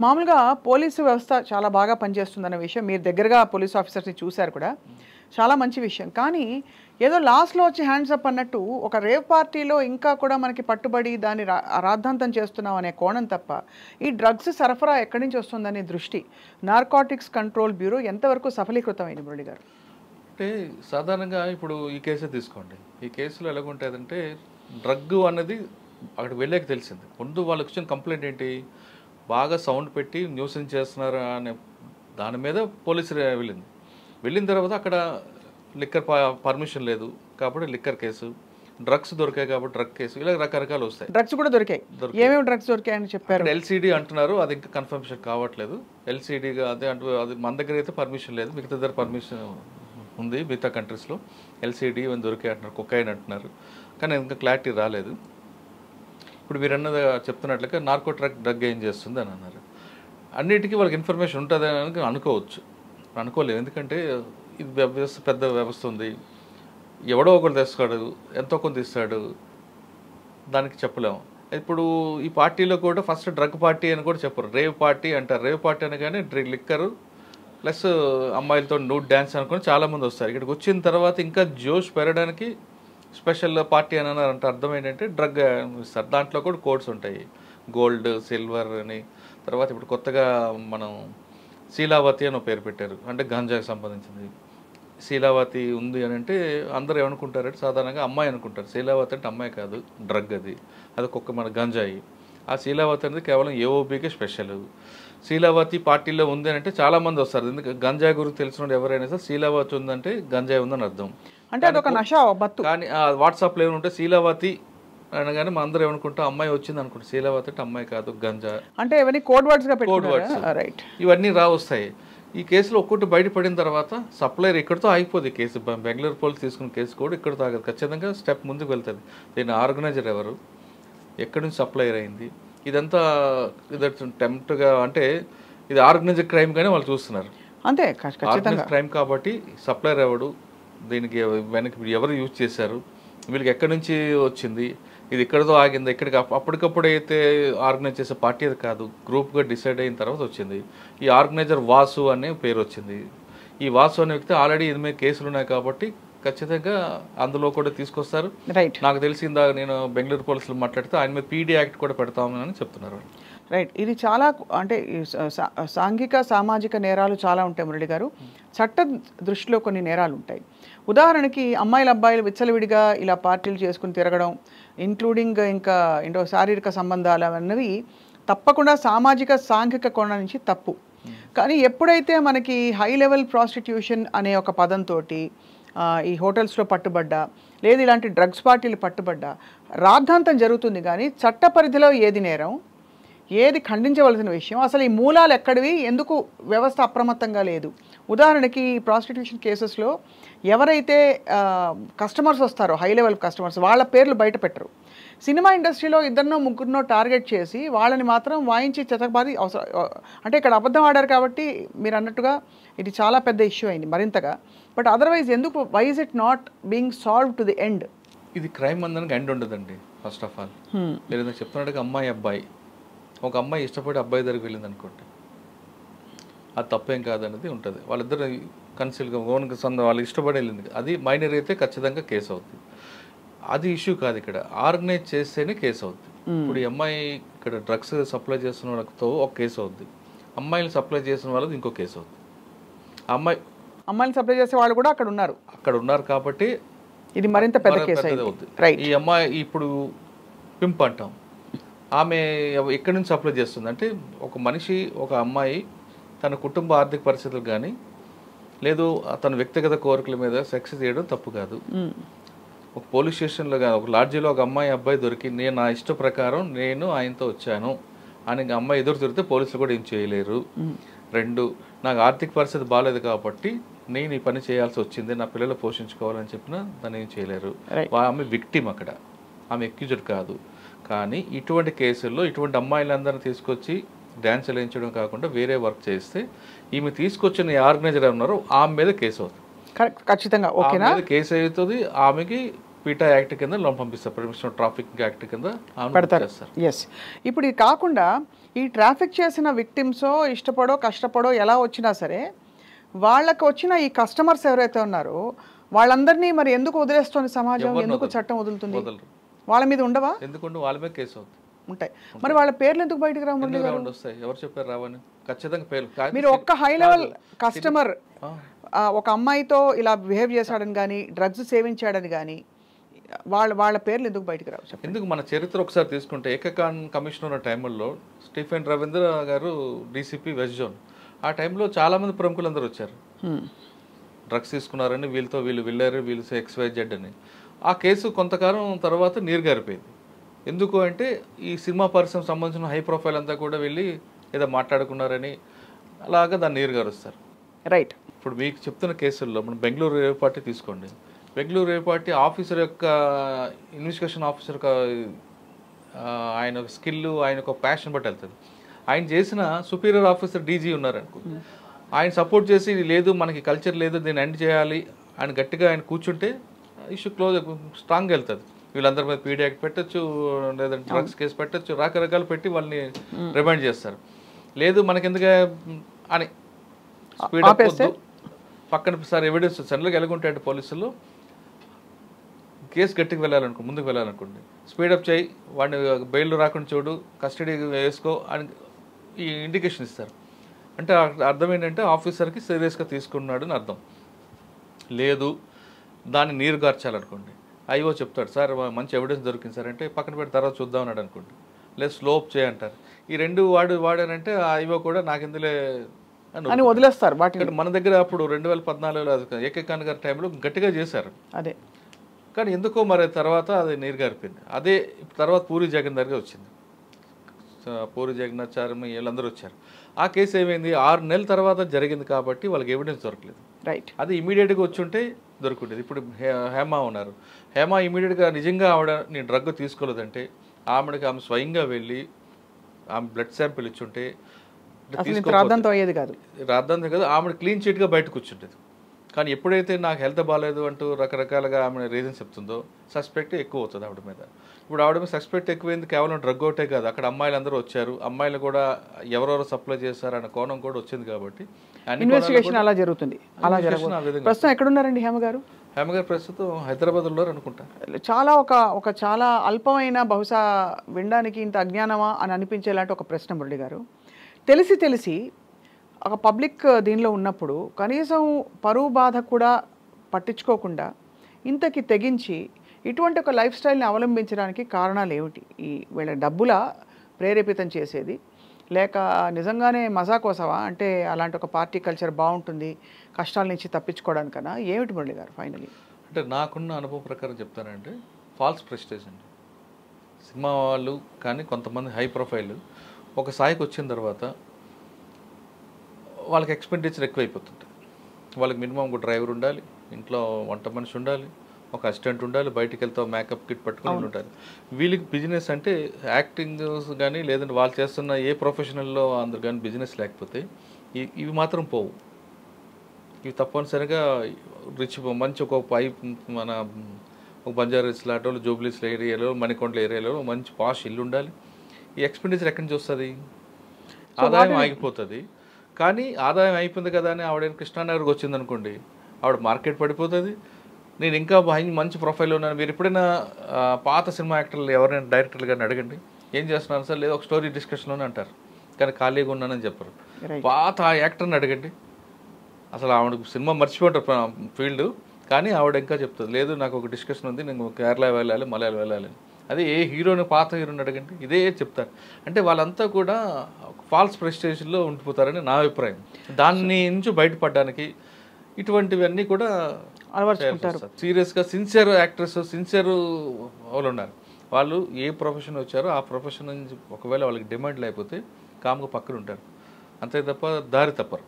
మామూలుగా పోలీసు వ్యవస్థ చాలా బాగా పనిచేస్తుందన్న విషయం మీరు దగ్గరగా పోలీస్ ఆఫీసర్స్ని చూశారు కూడా, చాలా మంచి విషయం. కానీ ఏదో లాస్ట్లో వచ్చి హ్యాండ్స్ అప్ అన్నట్టు ఒక రేవ్ పార్టీలో ఇంకా కూడా మనకి పట్టుబడి దాన్ని రాద్ధాంతం చేస్తున్నాం అనే కోణం తప్ప ఈ డ్రగ్స్ సరఫరా ఎక్కడి నుంచి వస్తుందనే దృష్టి నార్కోటిక్స్ కంట్రోల్ బ్యూరో ఎంతవరకు సఫలీకృతమైంది మురళి గారు? అంటే సాధారణంగా ఇప్పుడు ఈ కేసే తీసుకోండి. ఈ కేసులో ఎలాగుంటుందంటే డ్రగ్ అన్నది అక్కడికి వెళ్ళాక తెలిసింది. ముందు వాళ్ళకి వచ్చిన కంప్లైంట్ ఏంటి, బాగా సౌండ్ పెట్టి న్యూసెన్స్ చేస్తున్నారు అనే దాని మీద పోలీసు వెళ్ళిన తర్వాత అక్కడ లిక్కర్ పర్మిషన్ లేదు కాబట్టి లిక్కర్ కేసు, డ్రగ్స్ దొరికాయి కాబట్టి డ్రగ్ కేసు, ఇలా రకరకాలు వస్తాయి. డ్రగ్స్ కూడా దొరికాయి. ఏమేమి డ్రగ్స్ దొరికాయని చెప్పారు? ఎల్సీడీ అంటున్నారు, అది ఇంకా కన్ఫర్మేషన్ కావట్లేదు. ఎల్సీడీగా అదే అంటూ అది మన దగ్గర అయితే పర్మిషన్ లేదు, మిగతా దగ్గర పర్మిషన్ ఉంది. మిగతా కంట్రీస్లో ఎల్సీడీ ఇవన్నీ దొరికాయి అంటున్నారు, కొకైన్ అంటున్నారు, కానీ ఇంకా క్లారిటీ రాలేదు. ఇప్పుడు మీరు అన్నది చెప్తున్నట్లుగా నార్కో డ్రగ్ ఏం చేస్తుంది అని అన్నారు. అన్నిటికీ వాళ్ళకి ఇన్ఫర్మేషన్ ఉంటుంది అని అనుకోవచ్చు, అనుకోలేము. ఎందుకంటే ఇది వ్యవస్థ, పెద్ద వ్యవస్థ ఉంది. ఎవడో ఒకరు తెస్తాడు, ఎంతో కొంత ఇస్తాడు, దానికి చెప్పలేము. ఇప్పుడు ఈ పార్టీలో కూడా ఫస్ట్ డ్రగ్ పార్టీ అని కూడా చెప్పరు, రేవ్ పార్టీ అంటారు. రేవ్ పార్టీ అనగానే లిక్కరు ప్లస్ అమ్మాయిలతో నూడ్ డ్యాన్స్ అనుకుని చాలామంది వస్తారు. ఇక్కడికి వచ్చిన తర్వాత ఇంకా జోష్ పెరగడానికి స్పెషల్ పార్టీ అని అన్నారంటే అర్థం ఏంటంటే డ్రగ్ ఇస్తారు. దాంట్లో కూడా కోడ్స్ ఉంటాయి, గోల్డ్, సిల్వర్ అని. తర్వాత ఇప్పుడు కొత్తగా మనం శీలావతి అని పేరు పెట్టారు, అంటే గంజాకి సంబంధించింది. శీలావతి ఉంది అని అంటే అందరూ ఏమనుకుంటారంటే సాధారణంగా అమ్మాయి అనుకుంటారు. శీలావతి అంటే అమ్మాయి కాదు, డ్రగ్ అది ఒక్క మన గంజాయి. ఆ శీలావతి అనేది కేవలం ఏఓబీకే స్పెషల్. శీలావతి పార్టీలో ఉంది అని అంటే చాలామంది వస్తారు. ఎందుకంటే గంజాయి గురించి తెలిసిన ఎవరైనా సరే శీలావతి ఉందంటే గంజాయి ఉందని అర్థం. అంటే అదొక నష బత్తు. కానీ వాట్సాప్లో ఏమంటే శీలావతి అనగానే మా అందరూ ఏమనుకుంటాం అమ్మాయి వచ్చింది అనుకుంటాం. శీలావతి అంటే అమ్మాయి కాదు, గంజా. అంటే ఇవన్నీ కోడ్ వర్డ్స్గా కోడ్ వర్డ్స్, ఇవన్నీ వస్తాయి. ఈ కేసులో ఒక్కటి బయటపడిన తర్వాత సప్లైర్ ఇక్కడితో ఆగిపోదు. ఈ కేసు బెంగళూరు పోలీసు తీసుకున్న కేసు కూడా ఇక్కడితో ఆగదు, ఖచ్చితంగా స్టెప్ ముందుకు వెళ్తుంది. దీని ఆర్గనైజర్ ఎవరు, ఎక్కడి నుంచి సప్లైర్ అయింది, ఇదంతా ఇది టెంప్ట్గా అంటే ఇది ఆర్గనైజర్ క్రైమ్ కానీ వాళ్ళు చూస్తున్నారు. అంతే, ఆర్గనైజర్ క్రైమ్ కాబట్టి సప్లైర్ ఎవడు, దీనికి వెనక్కి ఎవరు యూజ్ చేశారు, వీళ్ళకి ఎక్కడి నుంచి వచ్చింది, ఇది ఇక్కడితో ఆగింది, ఇక్కడికి అప్పటికప్పుడు అయితే ఆర్గనైజ్ చేసే పార్టీ అది కాదు, గ్రూప్గా డిసైడ్ అయిన తర్వాత వచ్చింది. ఈ ఆర్గనైజర్ వాసు అనే పేరు వచ్చింది. ఈ వాసు అనే వ్యక్తి ఆల్రెడీ ఇది మీద కేసులు ఉన్నాయి కాబట్టి ఖచ్చితంగా అందులో కూడా తీసుకొస్తారు. నాకు తెలిసిందా, నేను బెంగళూరు పోలీసులు మాట్లాడితే ఆయన మీద పీడీ యాక్ట్ కూడా పెడతామని చెప్తున్నారు. రైట్, ఇది చాలా అంటే సాంఘిక సామాజిక నేరాలు చాలా ఉంటాయి మురళి గారు. చట్ట దృష్టిలో కొన్ని నేరాలు ఉంటాయి. ఉదాహరణకి అమ్మాయిలు అబ్బాయిలు విచ్చలవిడిగా ఇలా పార్టీలు చేసుకుని తిరగడం, ఇంక్లూడింగ్ ఇంకా ఏంటో శారీరక సంబంధాలు అన్నవి తప్పకుండా సామాజిక సాంఘిక కోణం నుంచి తప్పు. కానీ ఎప్పుడైతే మనకి హై లెవెల్ ప్రాస్టిట్యూషన్ అనే ఒక పదంతో ఈ హోటల్స్లో పట్టుబడ్డా, లేదు ఇలాంటి డ్రగ్స్ పార్టీలు పట్టుబడ్డా రాద్ధాంతం జరుగుతుంది. కానీ చట్ట పరిధిలో ఏది నేరం, ఏది ఖండించవలసిన విషయం, అసలు ఈ మూలాలు ఎక్కడివి, ఎందుకు వ్యవస్థ అప్రమత్తంగా లేదు? ఉదాహరణకి ప్రాస్టిట్యూషన్ కేసెస్లో ఎవరైతే కస్టమర్స్ వస్తారో, హై లెవెల్ కస్టమర్స్, వాళ్ళ పేర్లు బయట పెట్టరు. సినిమా ఇండస్ట్రీలో ఇద్దరినో ముగ్గురినో టార్గెట్ చేసి వాళ్ళని మాత్రం వాయించి చెతకబాది అవసరం. అంటే ఇక్కడ అబద్ధం ఆడారు కాబట్టి మీరు అన్నట్టుగా ఇది చాలా పెద్ద ఇష్యూ అయింది మరింతగా. బట్ అదర్వైజ్ ఎందుకు, why is it not being solve to the end? ఇది క్రైమ్ అందరికి ఎండ్ ఉండదండి. ఫస్ట్ ఆఫ్ ఆల్ మీరు చెప్తున్నట్టుగా అమ్మాయి అబ్బాయి, ఒక అమ్మాయి ఇష్టపడి అబ్బాయి దగ్గరికి వెళ్ళింది అనుకోండి, అది తప్పేం కాదనేది ఉంటుంది. వాళ్ళిద్దరు కన్సిల్గా ఓన్గా వాళ్ళు ఇష్టపడి వెళ్ళింది, అది మైనర్ అయితే ఖచ్చితంగా కేసు అవుతుంది. అది ఇష్యూ కాదు, ఇక్కడ ఆర్గనైజ్ చేస్తేనే కేసు అవుతుంది. ఇప్పుడు ఈ అమ్మాయి ఇక్కడ డ్రగ్స్ సప్లై చేస్తున్న వాళ్ళతో ఒక కేసు అవుద్ది, అమ్మాయిని సప్లై చేసిన వాళ్ళది ఇంకో కేసు అవుతుంది. అమ్మాయిని సప్లై చేసే వాళ్ళు కూడా అక్కడ ఉన్నారు కాబట్టి ఇది మరింత పెద్ద కేసు అవుతుంది. ఈ అమ్మాయి ఇప్పుడు పింప్ అంటాం, ఆమె ఎక్కడి నుంచి సప్లై చేస్తుంది అంటే ఒక మనిషి, ఒక అమ్మాయి తన కుటుంబ ఆర్థిక పరిస్థితులు కానీ లేదు తన వ్యక్తిగత కోరికల మీద సెక్స్ చేయడం తప్పు కాదు. ఒక పోలీస్ స్టేషన్లో కానీ ఒక లాడ్జీలో ఒక అమ్మాయి అబ్బాయి దొరికి నేను నా ఇష్ట ప్రకారం నేను ఆయనతో వచ్చాను అని అమ్మాయి ఎదురు తిరిగితే పోలీసులు కూడా ఏం చేయలేరు. రెండు, నాకు ఆర్థిక పరిస్థితి బాగాలేదు కాబట్టి నేను ఈ పని చేయాల్సి వచ్చింది, నా పిల్లలు పోషించుకోవాలని చెప్పినా దాన్ని ఏం చేయలేరు. ఆమె విక్టిమ్, అక్కడ ఆమె ఎక్యూజ్డ్ కాదు. కానీ ఇటువంటి కేసుల్లో ఇటువంటి అమ్మాయిలందరినీ తీసుకొచ్చి డ్యాన్స్ వేయించడం కాకుండా వేరే వర్క్ చేస్తే ఈమె తీసుకొచ్చిన ఆర్గనైజర్ ఉన్నారో ఆమె మీద కేసు అవుతుంది. ఖచ్చితంగా కేసు అవుతుంది. ఆమెకి పీటా యాక్ట్ కింద లోన్ పంపిస్తారు, పర్మిషన్ ట్రాఫిక్ యాక్ట్ కింద పెడతారు. ఎస్, ఇప్పుడు ఇది కాకుండా ఈ ట్రాఫిక్ చేసిన విక్టిమ్సో ఇష్టపడో కష్టపడో ఎలా వచ్చినా సరే వాళ్ళకు వచ్చిన ఈ కస్టమర్స్ ఎవరైతే ఉన్నారో వాళ్ళందరినీ మరి ఎందుకు వదిలేస్తుంది సమాజం, ఎందుకు చట్టం వదులుతుంది? వాళ్ళ మీద ఉండవా? ఎందుకంటే వాళ్ళ మీద కేసు అవుతుంది. ఉంటాయి. మరి వాళ్ళ పేర్లు ఎందుకు బయటకు రావు? వస్తాయి. ఎవరు చెప్పారు రావని? ఖచ్చితంగా పేర్లు. మీరు ఒక్క హై లెవెల్ కస్టమర్ ఒక అమ్మాయితో ఇలా బిహేవ్ చేశాడని కానీ డ్రగ్స్ సేవించాడని కానీ వాళ్ళ పేర్లు ఎందుకు బయటకు రావు? ఎందుకు? మన చరిత్ర ఒకసారి తీసుకుంటే ఏకకాన్ కమిషనర్ టైంలో స్టీఫెన్ రవీంద్ర గారు డీసీపీ వెస్ట్ జోన్, ఆ టైంలో చాలామంది ప్రముఖులందరూ వచ్చారు. డ్రగ్స్ తీసుకున్నారని వీళ్ళు వెళ్ళారు, వీళ్ళు XYZ అని. ఆ కేసు కొంతకాలం తర్వాత నీరు గారిపోయింది. ఎందుకు అంటే ఈ సినిమా పరిశ్రమ సంబంధించిన హై ప్రొఫైల్ అంతా కూడా వెళ్ళి ఏదో మాట్లాడుకున్నారని అలాగా దాన్ని నీరు గారుస్తారు. రైట్. ఇప్పుడు మీకు చెప్తున్న కేసుల్లో మనం బెంగళూరు రేవ్ పార్టీ తీసుకోండి. బెంగళూరు రేవ్ పార్టీ ఆఫీసర్ యొక్క ఇన్వెస్టిగేషన్ ఆఫీసర్ యొక్క ఆయన స్కిల్, ఆయన ఒక ప్యాషన్ బట్టి వెళ్తుంది. ఆయన చేసిన సుపీరియర్ ఆఫీసర్ డీజీ ఉన్నారనుకో, ఆయన సపోర్ట్ చేసి లేదు మనకి కల్చర్ లేదు దీన్ని ఎండ్ చేయాలి ఆయన గట్టిగా ఆయన కూర్చుంటే ఇష్యూ క్లోజ్ స్ట్రాంగ్గా వెళ్తుంది. వీళ్ళందరి మీద పీడీ యాక్ట్ పెట్టచ్చు, లేదంటే డ్రగ్స్ కేసు పెట్టచ్చు, రకరకాలు పెట్టి వాళ్ళని రిమైండ్ చేస్తారు. లేదు మనకెందుకు అని స్పీడప్ వద్దు, పక్కన సార్ ఎవిడెన్స్ సెంట్రల్కి ఎలాగుంటాయంటే పోలీసులు కేసు గట్టికి వెళ్ళాలనుకో, ముందుకు వెళ్ళాలనుకోండి, స్పీడప్ చేయి, వాడిని బెయిల్ రాకుండా చూడు, కస్టడీ వేసుకో అని ఈ ఇండికేషన్ ఇస్తారు. అంటే అర్థం ఏంటంటే ఆఫీసర్కి సీరియస్గా తీసుకున్నాడు అని అర్థం. లేదు దాన్ని నీరు గార్చాలనుకోండి, ఐఓ చెప్తాడు సార్ మంచి ఎవిడెన్స్ దొరికింది సార్ అంటే పక్కన పెట్టి తర్వాత చూద్దాం అన్నాడు అనుకోండి, లేదు స్లోప్ చేయంటారు. ఈ రెండు వాడారంటే ఆ ఐఓ కూడా నాకు ఇందులో అని వదిలేస్తారు. మన దగ్గర అప్పుడు 2014లో ఏకకాన్ గారి టైంలో గట్టిగా చేశారు అదే, కానీ ఎందుకో మరి తర్వాత అది నీరు గారిపోయింది. అదే తర్వాత పూరి జగన్నాథ్ గారు వచ్చింది, పూరి జగన్నాథ్ చారమ్మ వీళ్ళందరూ వచ్చారు. ఆ కేసు ఏమైంది 6 నెలల తర్వాత జరిగింది కాబట్టి వాళ్ళకి ఎవిడెన్స్ దొరకలేదు. రైట్. అది ఇమీడియట్గా వచ్చుంటే దొరుకుండేది. ఇప్పుడు హేమ ఉన్నారు, హేమ ఇమీడియట్గా నిజంగా ఆవిడ నేను డ్రగ్ తీసుకోలేదంటే ఆమె స్వయంగా వెళ్ళి ఆమె బ్లడ్ శాంపిల్ ఇచ్చుంటే రాద్దాంతం కాదు, ఆమె క్లీన్ చిట్గా బయటకు వచ్చుంటేది. కానీ ఎప్పుడైతే నాకు హెల్త్ బాగాలేదు అంటూ రకరకాలుగా ఆమె రీజన్ చెప్తుందో సస్పెక్ట్ ఎక్కువ అవుతుంది ఆవిడ మీద. ఇప్పుడు ఆవిడ మీద సస్పెక్ట్ ఎక్కువైంది కేవలం డ్రగ్ ఒకటే కాదు, అక్కడ అమ్మాయిలు అందరూ వచ్చారు, అమ్మాయిలు కూడా ఎవరెవరు సప్లై చేశారు అన్న కోణం కూడా వచ్చింది కాబట్టి ఇన్వెస్టిగేషన్ అలా జరుగుతుంది. ప్రస్తుతం ఎక్కడున్నారండి హేమ గారు? హేమ గారు ప్రస్తుతం హైదరాబాద్లో అనుకుంటా. చాలా ఒక చాలా అల్పమైన, బహుశా వినడానికి ఇంత అజ్ఞానమా అని అనిపించేలాంటి ఒక ప్రశ్న మురళి గారు. తెలిసి ఒక పబ్లిక్ దీనిలో ఉన్నప్పుడు కనీసం పరువు బాధ కూడా పట్టించుకోకుండా ఇంతకి తెగించి ఇటువంటి ఒక లైఫ్ స్టైల్ని అవలంబించడానికి కారణాలు ఏమిటి? ఈ వీళ్ళ డబ్బులా ప్రేరేపితం చేసేది, లేక నిజంగానే మజా కోసమా? అంటే అలాంటి ఒక పార్టీ కల్చర్ బాగుంటుంది కష్టాల నుంచి తప్పించుకోవడానికన్నా ఏమిటి మురళి గారు ఫైనలీ? అంటే నాకున్న అనుభవం ప్రకారం చెప్తానంటే ఫాల్స్ ప్రెస్టేజ్ అండి. సినిమా వాళ్ళు కానీ కొంతమంది హై ప్రొఫైల్ ఒక స్థాయికి వచ్చిన తర్వాత వాళ్ళకి ఎక్స్పెండిచర్ ఎక్కువైపోతుంది. వాళ్ళకి మినిమం ఒక డ్రైవర్ ఉండాలి, ఇంట్లో వంట మనిషి ఉండాలి, ఒక అసిస్టెంట్ ఉండాలి, బయటికి వెళ్తే మేకప్ కిట్ పట్టుకుని ఉండాలి. వీళ్ళకి బిజినెస్ అంటే యాక్టింగ్ కానీ లేదంటే వాళ్ళు చేస్తున్న ఏ ప్రొఫెషనల్లో అందరు కానీ బిజినెస్ లేకపోతే ఇవి మాత్రం పోవు. ఇవి తప్పనిసరిగా మంచి ఒక మన ఒక బంజారాస్ లాంటి జూబ్లీస్ ఏరియాలో, మణికొండల ఏరియాలో మంచి పాష్ ఇల్లు ఉండాలి. ఈ ఎక్స్పెండిచర్ ఎక్కడి నుంచి వస్తుంది? ఆదాయం ఆగిపోతుంది. కానీ ఆదాయం అయిపోయింది కదా అని ఆవిడ కృష్ణానగర్కి వచ్చింది అనుకోండి, ఆవిడ మార్కెట్ పడిపోతుంది. నేను ఇంకా మంచి ప్రొఫైల్ ఉన్నాను. మీరు ఎప్పుడైనా పాత సినిమా యాక్టర్లు ఎవరైనా డైరెక్టర్లు కానీ అడగండి, ఏం చేస్తున్నాను సార్, లేదా ఒక స్టోరీ డిస్కషన్లోనే అంటారు, కానీ ఖాళీగా ఉన్నానని చెప్పరు. పాత యాక్టర్ని అడగండి, అసలు ఆవిడ సినిమా మర్చిపోతారు ఫీల్డ్, కానీ ఆవిడ ఇంకా చెప్తుంది, లేదు నాకు ఒక డిస్కషన్ ఉంది, నేను కేరళ వెళ్ళాలి, మలయాళం వెళ్ళాలి. అదే ఏ హీరోని, పాత హీరోని అడగండి, ఇదే చెప్తారు. అంటే వాళ్ళంతా కూడా ఫాల్స్ ప్రెస్టేజ్లో ఉండిపోతారని నా అభిప్రాయం. దాన్ని నుంచి బయటపడడానికి ఇటువంటివన్నీ కూడా అలవర్చుకుంటారు. సీరియస్గా సిన్సియర్ యాక్టర్స్, సిన్సియర్ వాళ్ళు ఉన్నారు. వాళ్ళు ఏ ప్రొఫెషన్ వచ్చారో ఆ ప్రొఫెషన్ నుంచి ఒకవేళ వాళ్ళకి డిమాండ్ లేకపోతే కామ్గా పక్కన ఉంటారు, అంతే తప్ప దారి తప్పరు.